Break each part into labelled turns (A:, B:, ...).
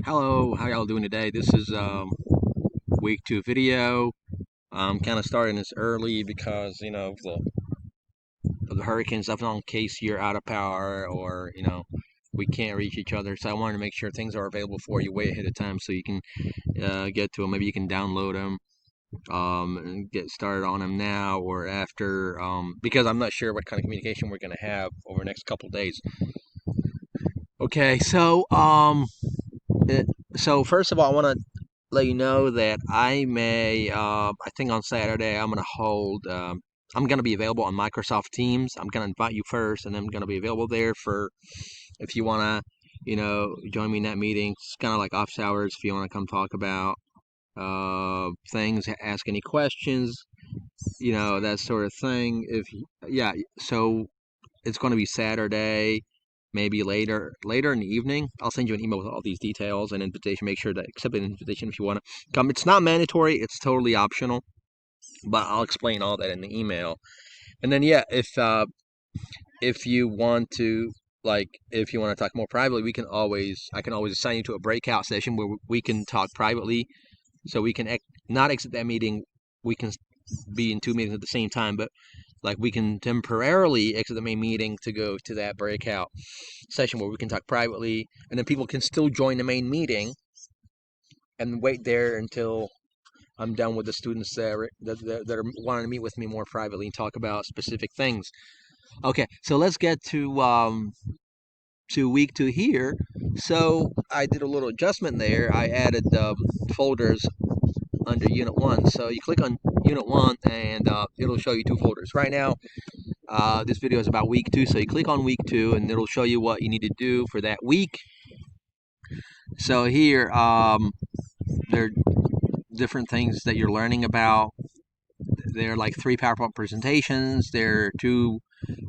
A: Hello, how y'all doing today? This is week 2 video. I'm kind of starting this early because of the hurricane stuff, in case you're out of power or we can't reach each other. So I wanted to make sure things are available for you way ahead of time so you can get to them. Maybe you can download them and get started on them now or after, because I'm not sure what kind of communication we're gonna have over the next couple days. Okay, so first of all, I want to let you know that I think on Saturday, I'm going to be available on Microsoft Teams. I'm going to invite you first, and I'm going to be available there for if you want to, join me in that meeting. It's kind of like office hours if you want to come talk about things, ask any questions, that sort of thing. Yeah, so it's going to be Saturday, maybe later in the evening. I'll send you an email with all these details and invitation. Make sure to accept an invitation if you want to come. It's not mandatory. It's totally optional, but I'll explain all that in the email. And then yeah, if you want to if you want to talk more privately, I can always assign you to a breakout session where we can talk privately. So we can not exit that meeting. We can be in two meetings at the same time, but like we can temporarily exit the main meeting to go to that breakout session where we can talk privately, and then people can still join the main meeting and wait there until I'm done with the students that are wanting to meet with me more privately and talk about specific things. Okay, so let's get to week 2 here. So I did a little adjustment there. I added folders under Unit 1. So you click on Unit 1 and it'll show you 2 folders. Right now, this video is about week 2, so you click on week 2 and it'll show you what you need to do for that week. So here, there are different things that you're learning about. There are like 3 PowerPoint presentations, there are 2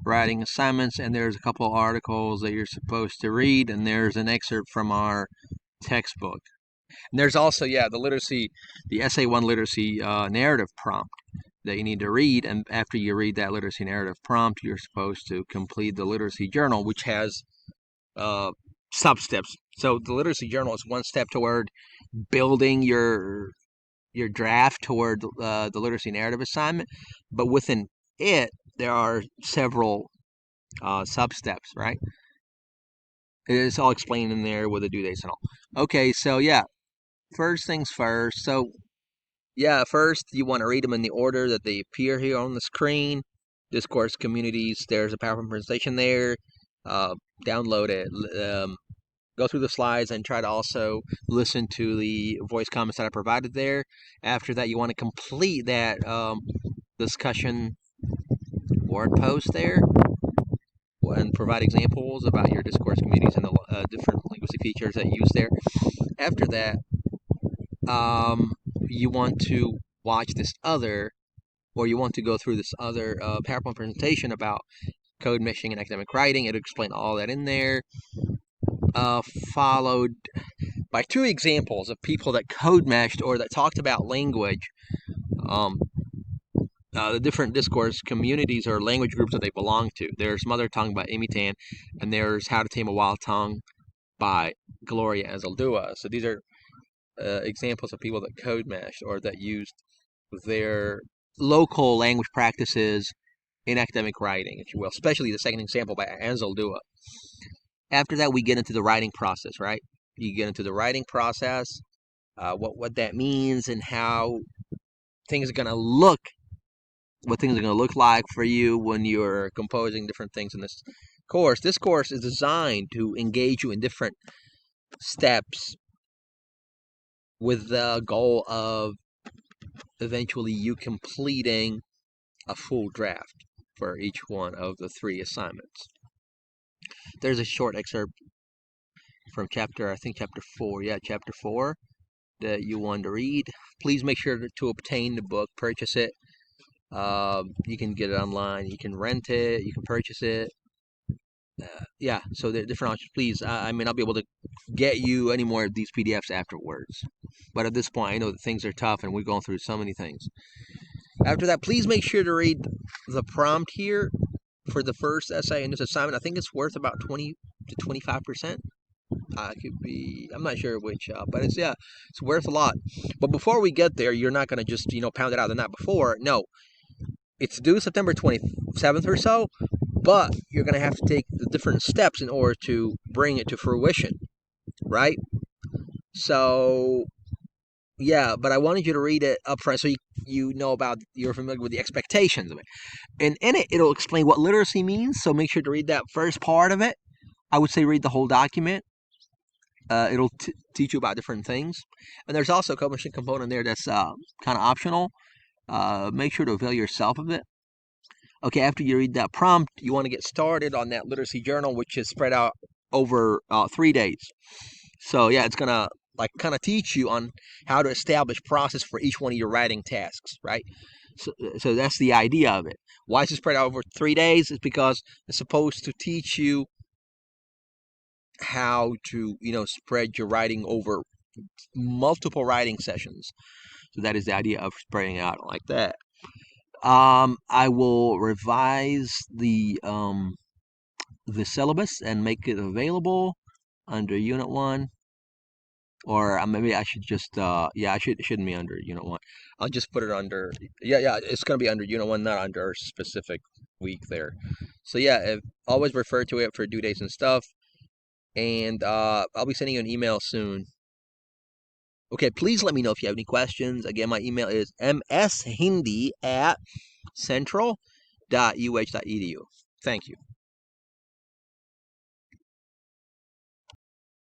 A: writing assignments, and there's a couple of articles that you're supposed to read, and there's an excerpt from our textbook. And there's also, the Essay 1 literacy narrative prompt that you need to read, and after you read that literacy narrative prompt, you're supposed to complete the literacy journal, which has sub-steps. So the literacy journal is one step toward building your draft toward the literacy narrative assignment, but within it there are several sub-steps, right? It's all explained in there with the due dates and all. Okay, so yeah, first things first. So yeah, first you want to read them in the order that they appear here on the screen. Discourse communities, there's a PowerPoint presentation there. Download it. Go through the slides and try to also listen to the voice comments that I provided there. After that, you want to complete that discussion board post there and provide examples about your discourse communities and the different linguistic features that you use there. After that, you want to watch this other, or you want to go through this other PowerPoint presentation about code meshing and academic writing. It'll explain all that in there. Followed by 2 examples of people that code meshed or that talked about language. The different discourse communities or language groups that they belong to. There's Mother Tongue by Amy Tan, and there's How to Tame a Wild Tongue by Gloria Azaldua. So these are examples of people that code meshed or that used their local language practices in academic writing, if you will, especially the second example by Azaldua. After that, we get into the writing process, right? You get into the writing process, what that means and how things are going to look, what things are going to look like for you when you're composing different things in this course. This course is designed to engage you in different steps with the goal of eventually you completing a full draft for each one of the 3 assignments. There's a short excerpt from chapter 4, chapter 4, that you want to read. Please make sure to obtain the book, purchase it. You can get it online, you can rent it, you can purchase it. So there are different options. Please, I may not be able to get you any more of these PDFs afterwards, but at this point I know that things are tough and we're going through so many things. After that, please make sure to read the prompt here for the first essay in this assignment. I think it's worth about 20 to 25%. It could be, I'm not sure which, but it's, yeah, it's worth a lot. But before we get there, you're not going to just, pound it out the night before. No, it's due September 27th or so, but you're going to have to take the different steps in order to bring it to fruition, right? So, yeah, but I wanted you to read it up front so you know about, you're familiar with the expectations of it. And in it, it'll explain what literacy means, so make sure to read that first part of it. I would say read the whole document. It'll teach you about different things. And there's also a publishing component there that's kind of optional. Make sure to avail yourself of it. Okay, after you read that prompt, you want to get started on that literacy journal, which is spread out over 3 days. So yeah, it's gonna like kind of teach you on how to establish process for each one of your writing tasks, right? So that's the idea of it. Why is it spread out over 3 days? It's because it's supposed to teach you how to spread your writing over multiple writing sessions. So that is the idea of spreading it out like that. I will revise the syllabus and make it available under Unit 1. Or maybe I should just, yeah, it shouldn't be under Unit 1. I'll just put it under, yeah, it's going to be under Unit 1, not under a specific week there. So yeah, always refer to it for due dates and stuff. And I'll be sending you an email soon. Okay, please let me know if you have any questions. Again, my email is mshindi@central.uh.edu. Thank you.